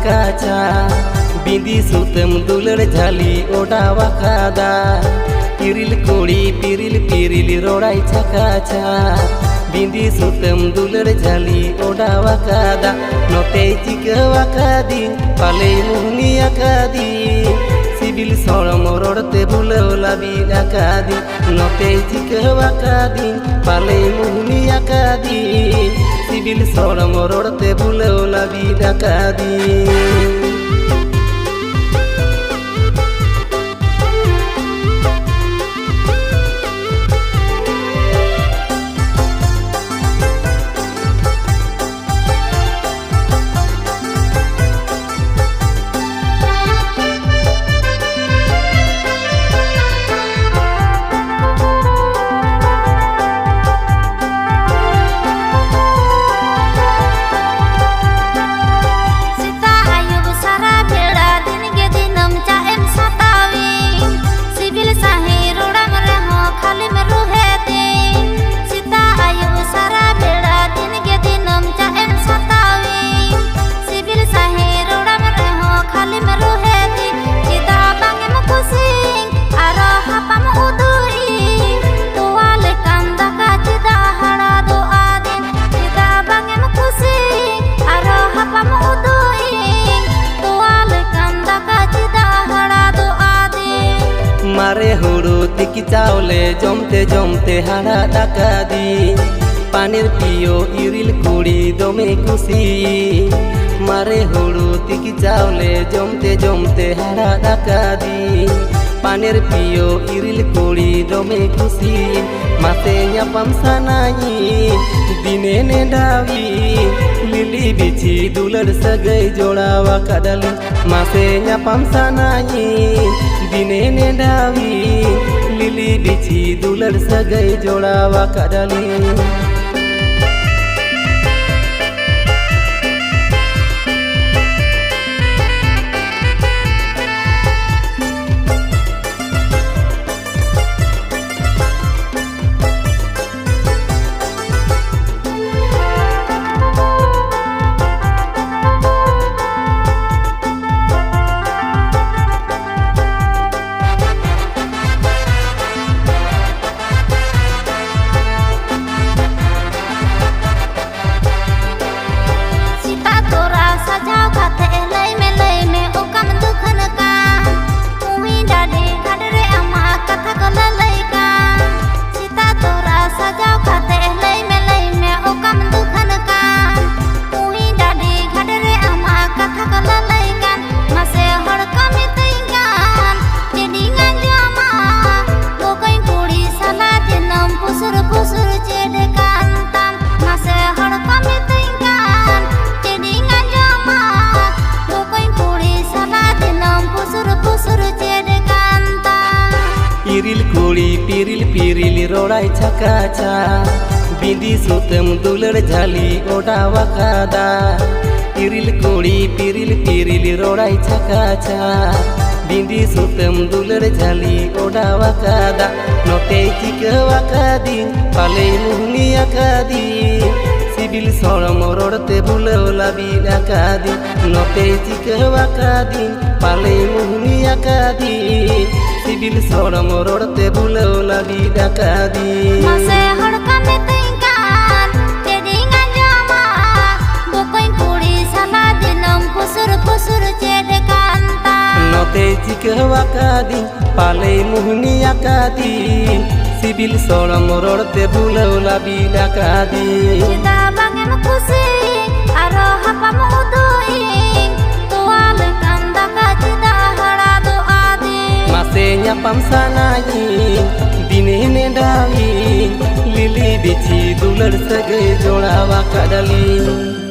kaca bindi sutem dular jali odawa kada piril kuri piril rorai kaca bindi sutem dular jali odawa kada note jikawa kadi pale muhni akadi sibil sorom rodte bulola bila kadi note jikawa kadi pale muhni akadi sibil sorom rodte bulola bila kadi. Mare huru tiki chaule jomte hara dakadi panir pio iril kuri dome kusi mare huru tiki chaule jomte hara dakadi panir pio iril kuri dome kusi mate nyapam sanai dine nedawi lili bichi dular sagai jodawa kadali mate nyapam sanai dine nedawi lili bichi dular sagai jodawa kadali. Piril rorai kaca bindi sutem dular jali odawa kada piril kuri rorai kaca bindi sutem dular jali odawa kada note jikawa kadi pale muhni akadi sibil sorom rodte bulola bila kadi note jikawa kadi pale muhni akadi sibil sorom rodte bulola bila kadi mase hor kame tingkan jadi ngajama bukoin kuri sama dinam kusur cede kanta note jikawa kadi pale muhni akadi sibil sorom rodte bulola bila kadi cita bangem kusi aro hapa muduing tual kanda ka cita hara do adi mase nyapam sanai dine nedawi lili bichi dular sagai jodawa kadali.